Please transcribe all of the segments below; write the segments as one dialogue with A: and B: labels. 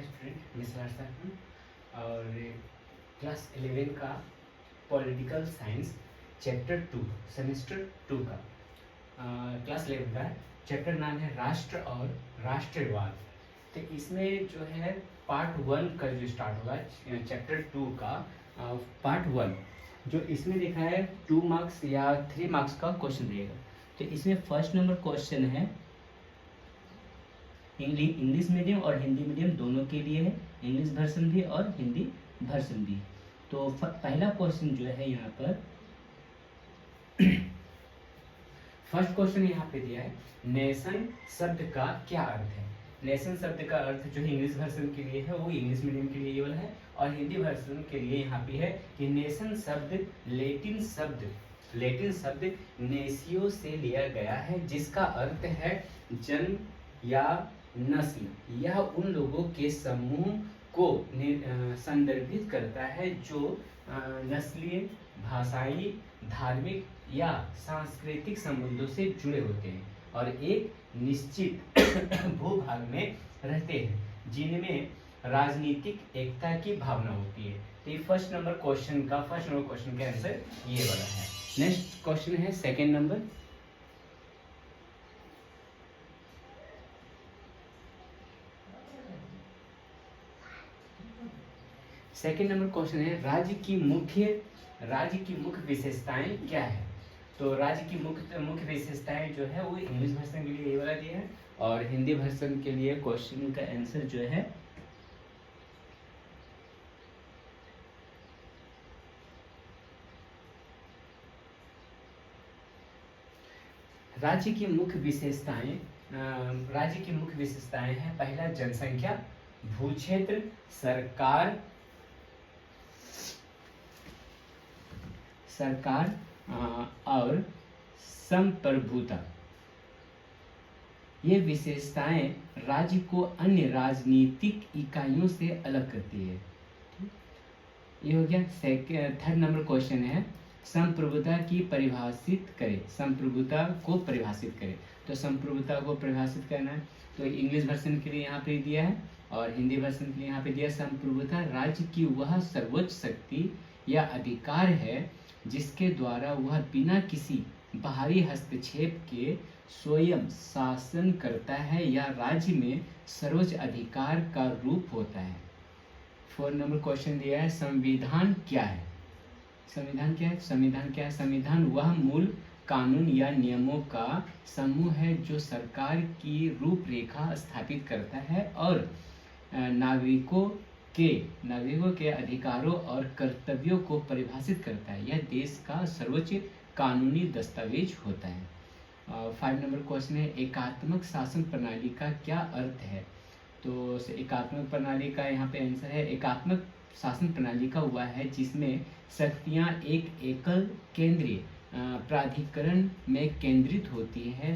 A: Student Mishra sir हूँ और class 11 का पॉलिटिकल साइंस चैप्टर 2 सेमेस्टर 2 का क्लास 11 का चैप्टर नाम है राष्ट्र और राष्ट्रवाद। तो इसमें जो है पार्ट 1 का जो स्टार्ट होगा चैप्टर 2 का पार्ट 1 जो इसमें लिखा है 2 मार्क्स या 3 मार्क्स का क्वेश्चन रहेगा। तो इसमें फर्स्ट नंबर क्वेश्चन है इंग्लिश मीडियम और हिंदी मीडियम दोनों के लिए है, इंग्लिश वर्जन भी और हिंदी वर्जन भी। तो पहला क्वेश्चन जो है यहाँ पर फर्स्ट क्वेश्चन यहाँ पे दिया है, नेशन शब्द का क्या अर्थ है। नेशन शब्द का अर्थ जो इंग्लिश वर्जन के लिए है वो इंग्लिश मीडियम के लिए ये वाला है, और हिंदी वर्जन के लिए यहाँ पे है कि नेशन शब्द लेटिन शब्द नेसियो से लिया गया है, जिसका अर्थ है जन्म या नस्ल या उन लोगों के समूह को संदर्भित करता है जो नस्लीय, भाषाई, धार्मिक या सांस्कृतिक संबंधों से जुड़े होते हैं और एक निश्चित भूभाग में रहते हैं, जिनमें राजनीतिक एकता की भावना होती है। तो ये फर्स्ट नंबर क्वेश्चन का आंसर ये वाला है। नेक्स्ट क्वेश्चन है second number. Second number question है राज्य की मुख्य विशेषताएं क्या है। तो राज्य की मुख्य विशेषताएं जो है वो इंग्लिश वर्जन के लिए ये वाला दिया है, और हिंदी वर्जन के लिए क्वेश्चन का आंसर जो है राज्य की मुख्य विशेषताएं है पहला जनसंख्या, भूक्षेत्र, सरकार और संप्रभुता। ये विशेषताएं राज्य को अन्य राजनीतिक इकाइयों से अलग करती है। ये हो गया। थर्ड नंबर क्वेश्चन है संप्रभुता को परिभाषित करें। तो संप्रभुता को परिभाषित करना है, तो इंग्लिश वर्जन के लिए यहाँ पे दिया है और हिंदी वर्जन के लिए यहाँ पे दिया। संप्रभुता राज्य की वह सर्वोच्च शक्ति या अधिकार है जिसके द्वारा वह बिना किसी बाहरी हस्तक्षेप के स्वयं शासन करता है या राज्य में सर्वोच्च अधिकार का रूप होता है। 4 नंबर क्वेश्चन दिया है संविधान क्या है। संविधान वह मूल कानून या नियमों का समूह है जो सरकार की रूपरेखा स्थापित करता है और नागरिकों के अधिकारों और कर्तव्यों को परिभाषित करता है। यह देश का सर्वोच्च कानूनी दस्तावेज होता है। 5 नंबर क्वेश्चन है एकात्मक शासन प्रणाली का क्या अर्थ है। तो एकात्मक प्रणाली का यहाँ पे आंसर है एकात्मक शासन प्रणाली का हुआ है जिसमें शक्तियाँ एक एकल केंद्रीय प्राधिकरण में केंद्रित होती है।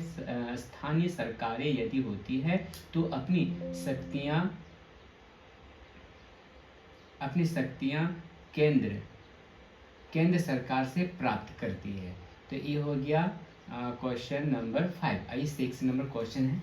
A: स्थानीय सरकारें यदि होती है तो अपनी शक्तियाँ केंद्र सरकार से प्राप्त करती है। तो ये हो गया क्वेश्चन नंबर 5। आइए 6 नंबर क्वेश्चन है।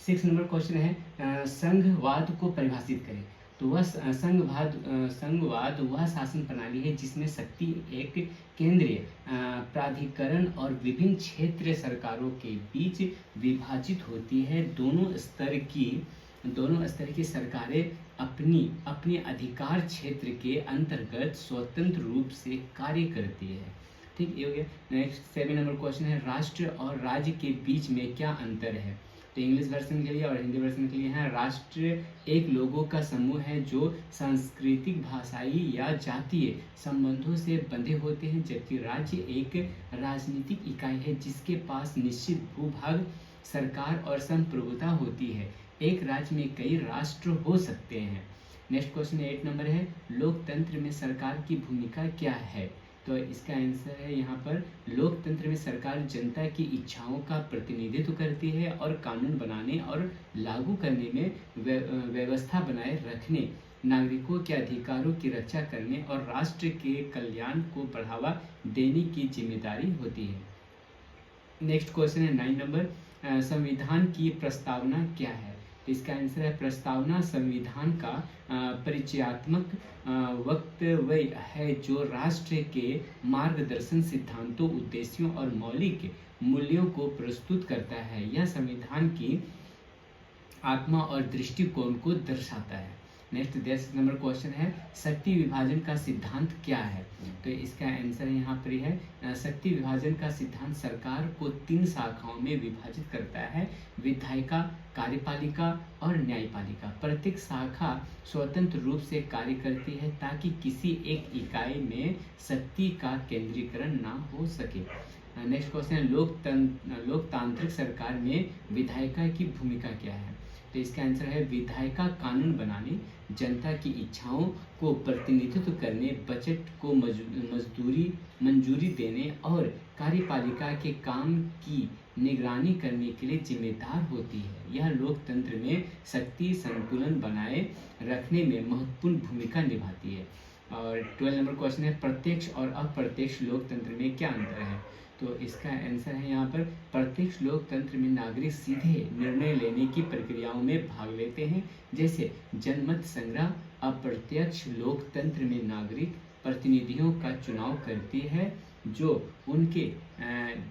A: सिक्स नंबर क्वेश्चन है संघवाद को परिभाषित करें। तो वह संघवाद वह शासन प्रणाली है जिसमें शक्ति एक केंद्रीय प्राधिकरण और विभिन्न क्षेत्रीय सरकारों के बीच विभाजित होती है। दोनों स्तर की सरकारें अपने अधिकार क्षेत्र के अंतर्गत स्वतंत्र रूप से कार्य करती है। ठीक, ये हो गया। नेक्स्ट 7 नंबर क्वेश्चन है राष्ट्र और राज्य के बीच में क्या अंतर है। तो इंग्लिश वर्जन के लिए और हिंदी वर्जन के लिए है राष्ट्र एक लोगों का समूह है जो सांस्कृतिक, भाषाई या जातीय संबंधों से बंधे होते हैं, जबकि राज्य एक राजनीतिक इकाई है जिसके पास निश्चित भूभाग, सरकार और संप्रभुता होती है। एक राज्य में कई राष्ट्र हो सकते हैं। नेक्स्ट क्वेश्चन 8 नंबर है, लोकतंत्र में सरकार की भूमिका क्या है? तो इसका आंसर है यहाँ पर, लोकतंत्र में सरकार जनता की इच्छाओं का प्रतिनिधित्व करती है और कानून बनाने और लागू करने में व्यवस्था बनाए रखने, नागरिकों के अधिकारों की रक्षा करने और राष्ट्र के कल्याण को बढ़ावा देने की जिम्मेदारी होती है। नेक्स्ट क्वेश्चन है 9 नंबर, संविधान की प्रस्तावना क्या है? इसका आंसर है, प्रस्तावना संविधान का परिचयात्मक वक्तव्य है जो राष्ट्र के मार्गदर्शन सिद्धांतों, उद्देश्यों और मौलिक मूल्यों को प्रस्तुत करता है। यह संविधान की आत्मा और दृष्टिकोण को दर्शाता है। नेक्स्ट 10 नंबर क्वेश्चन है, शक्ति विभाजन का सिद्धांत क्या है? तो इसका आंसर यहाँ पर है, शक्ति विभाजन का सिद्धांत सरकार को 3 शाखाओं में विभाजित करता है, विधायिका, कार्यपालिका और न्यायपालिका। प्रत्येक शाखा स्वतंत्र रूप से कार्य करती है ताकि किसी एक इकाई में शक्ति का केंद्रीकरण ना हो सके। नेक्स्ट क्वेश्चन, लोकतांत्रिक सरकार में विधायिका की भूमिका क्या है? तो इसका आंसर है, विधायिका कानून बनाने, जनता की इच्छाओं को प्रतिनिधित्व करने, बजट को मंजूरी देने और कार्यपालिका के काम की निगरानी करने के लिए जिम्मेदार होती है। यह लोकतंत्र में शक्ति संतुलन बनाए रखने में महत्वपूर्ण भूमिका निभाती है। और 12 नंबर क्वेश्चन है, प्रत्यक्ष और अप्रत्यक्ष लोकतंत्र में क्या अंतर है? तो इसका आंसर है यहाँ पर, प्रत्यक्ष लोकतंत्र में नागरिक सीधे निर्णय लेने की प्रक्रियाओं में भाग लेते हैं, जैसे जनमत संग्रह। अप्रत्यक्ष लोकतंत्र में नागरिक प्रतिनिधियों का चुनाव करती है जो उनके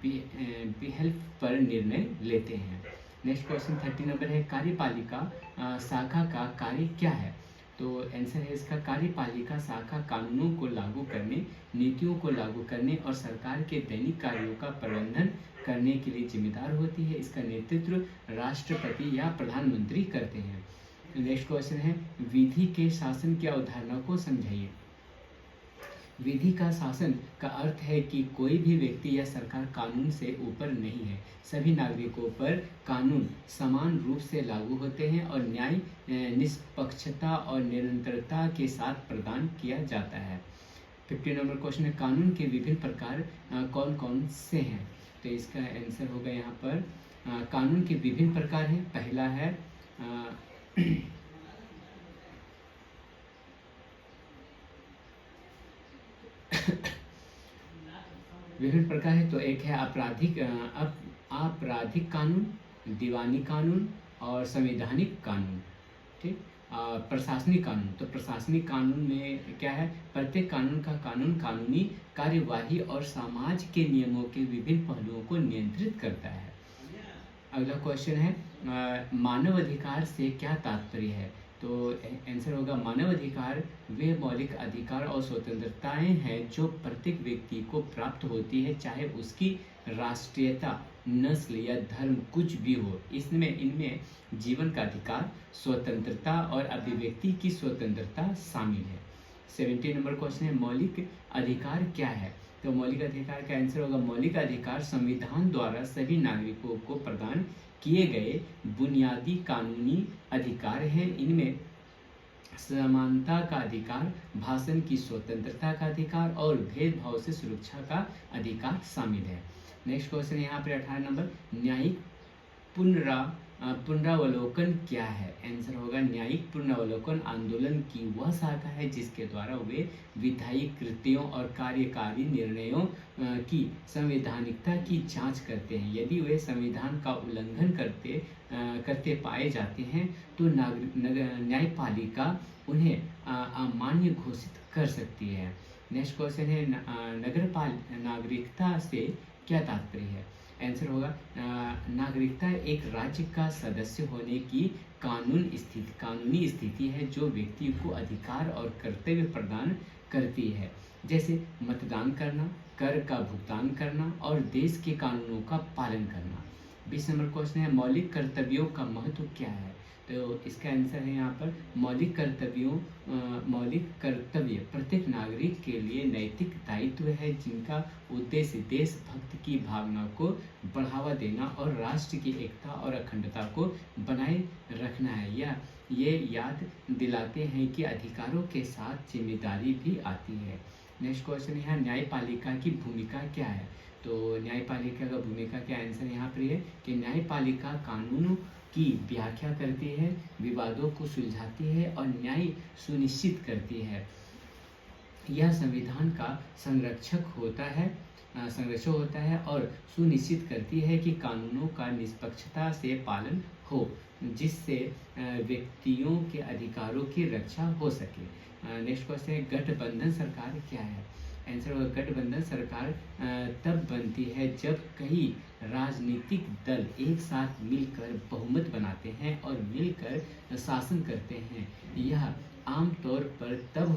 A: बिहेल्फ पर निर्णय लेते हैं। नेक्स्ट क्वेश्चन 30 नंबर है, कार्यपालिका शाखा का कार्य क्या है? तो आंसर है इसका, कार्यपालिका शाखा कानूनों को लागू करने, नीतियों को लागू करने और सरकार के दैनिक कार्यों का प्रबंधन करने के लिए जिम्मेदार होती है। इसका नेतृत्व राष्ट्रपति या प्रधानमंत्री करते हैं। नेक्स्ट क्वेश्चन है, विधि के शासन की अवधारणा को समझाइए। विधि का शासन का अर्थ है कि कोई भी व्यक्ति या सरकार कानून से ऊपर नहीं है। सभी नागरिकों पर कानून समान रूप से लागू होते हैं और न्याय निष्पक्षता और निरंतरता के साथ प्रदान किया जाता है। 15 नंबर क्वेश्चन है, कानून के विभिन्न प्रकार कौन कौन से हैं? तो इसका आंसर होगा यहाँ पर, कानून के विभिन्न प्रकार हैं। पहला है विभिन्न प्रकार है, तो एक है आपराधिक कानून, दीवानी कानून और संवैधानिक कानून। ठीक, प्रशासनिक कानून। तो प्रशासनिक कानून में क्या है, प्रत्येक कानून का कानूनी कार्यवाही और समाज के नियमों के विभिन्न पहलुओं को नियंत्रित करता है। अगला क्वेश्चन है, मानव अधिकार से क्या तात्पर्य है? तो आंसर होगा, मानव अधिकार वे मौलिक अधिकार और स्वतंत्रताएं हैं जो प्रत्येक व्यक्ति को प्राप्त होती है, चाहे उसकी राष्ट्रीयता, नस्ल या धर्म कुछ भी हो। इनमें जीवन का अधिकार, स्वतंत्रता और अभिव्यक्ति की स्वतंत्रता शामिल है। 17 नंबर क्वेश्चन है, मौलिक अधिकार क्या है? तो मौलिक अधिकार का आंसर होगा, मौलिक अधिकार संविधान द्वारा सभी नागरिकों को प्रदान किए गए बुनियादी कानूनी अधिकार हैं। इनमें समानता का अधिकार, भाषण की स्वतंत्रता का अधिकार और भेदभाव से सुरक्षा का अधिकार शामिल है। नेक्स्ट क्वेश्चन यहाँ पर 18 नंबर, न्यायिक पुनरावलोकन क्या है? आंसर होगा, न्यायिक पुनरावलोकन आंदोलन की वह शाखा है जिसके द्वारा वे विधायी कृत्यों और कार्यकारी निर्णयों की संवैधानिकता की जांच करते हैं। यदि वे संविधान का उल्लंघन करते पाए जाते हैं तो न्यायपालिका उन्हें अमान्य घोषित कर सकती है। नेक्स्ट क्वेश्चन है, नागरिकता से क्या तात्पर्य है? आंसर होगा, नागरिकता एक राज्य का सदस्य होने की कानूनी स्थिति है जो व्यक्ति को अधिकार और कर्तव्य प्रदान करती है, जैसे मतदान करना, कर का भुगतान करना और देश के कानूनों का पालन करना। 20 नंबर क्वेश्चन है मौलिक कर्तव्यों का महत्व क्या है। तो इसका आंसर है यहाँ पर मौलिक कर्तव्य प्रत्येक नागरिक के लिए नैतिक दायित्व है जिनका उद्देश्य देशभक्ति की भावना को बढ़ावा देना और राष्ट्र की एकता और अखंडता को बनाए रखना है। या ये याद दिलाते हैं कि अधिकारों के साथ जिम्मेदारी भी आती है। नेक्स्ट क्वेश्चन है न्यायपालिका की भूमिका क्या है। तो न्यायपालिका का भूमिका क्या आंसर यहाँ पर है कि न्यायपालिका कानूनों की व्याख्या करती है, विवादों को सुलझाती है और न्याय सुनिश्चित करती है। यह संविधान का संरक्षक होता है और सुनिश्चित करती है कि कानूनों का निष्पक्षता से पालन हो जिससे व्यक्तियों के अधिकारों की रक्षा हो सके। नेक्स्ट क्वेश्चन है गठबंधन सरकार क्या है। आंसर होगा गठबंधन सरकार तब बनती है जब कई राजनीतिक दल एक साथ मिलकर बहुमत बनाते हैं और मिलकर शासन करते हैं। यह आमतौर पर तब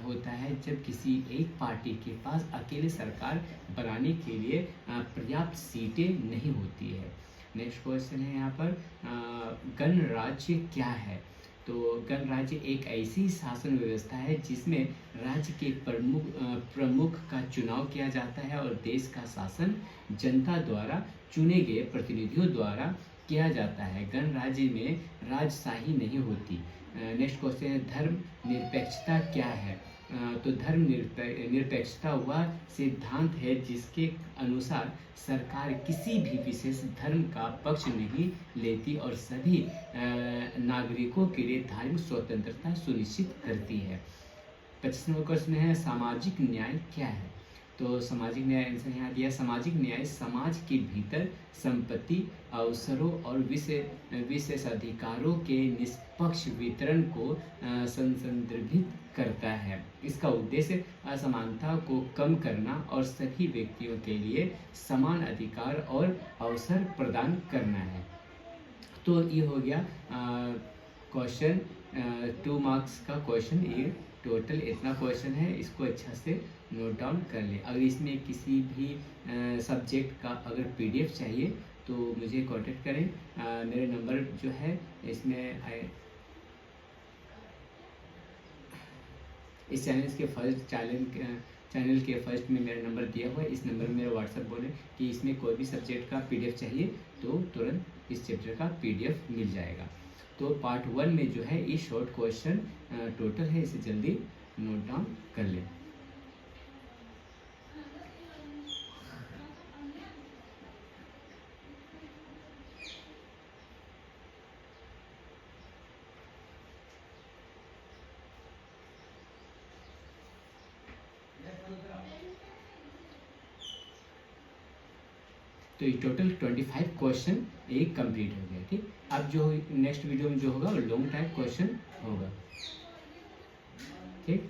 A: होता है जब किसी एक पार्टी के पास अकेले सरकार बनाने के लिए पर्याप्त सीटें नहीं होती है। नेक्स्ट क्वेश्चन है यहाँ पर गणराज्य क्या है। तो गणराज्य एक ऐसी शासन व्यवस्था है जिसमें राज्य के प्रमुख का चुनाव किया जाता है और देश का शासन जनता द्वारा चुने गए प्रतिनिधियों द्वारा किया जाता है। गणराज्य में राजशाही नहीं होती। नेक्स्ट क्वेश्चन है धर्म निरपेक्षता क्या है। तो धर्म निरपेक्षता वह सिद्धांत है जिसके अनुसार सरकार किसी भी विशेष धर्म का पक्ष नहीं लेती और सभी नागरिकों के लिए धार्मिक स्वतंत्रता सुनिश्चित करती है। 25 नंबर क्वेश्चन है सामाजिक न्याय क्या है। तो सामाजिक न्याय आंसर यहाँ दिया सामाजिक न्याय समाज के भीतर संपत्ति अवसरों और विशेषाधिकारों के निष्पक्ष वितरण को संदर्भित करता है। इसका उद्देश्य असमानता को कम करना और सभी व्यक्तियों के लिए समान अधिकार और अवसर प्रदान करना है। तो ये हो गया क्वेश्चन 2 मार्क्स का क्वेश्चन। ये टोटल इतना क्वेश्चन है, इसको अच्छा से नोट डाउन कर लें। अगर इसमें किसी भी सब्जेक्ट का अगर पीडीएफ चाहिए तो मुझे कांटेक्ट करें। मेरे नंबर जो है इसमें इस चैनल के फर्स्ट में मेरा नंबर दिया हुआ है। इस नंबर में मेरा व्हाट्सएप बोले कि इसमें कोई भी सब्जेक्ट का पीडीएफ चाहिए तो तुरंत इस चैप्टर का पीडीएफ मिल जाएगा। तो पार्ट 1 में जो है ये शॉर्ट क्वेश्चन टोटल है, इसे जल्दी नोट डाउन कर लें। तो ये टोटल 25 क्वेश्चन एक कंप्लीट हो गया। ठीक, अब जो नेक्स्ट वीडियो में जो होगा वो लॉन्ग टाइप क्वेश्चन होगा। ठीक।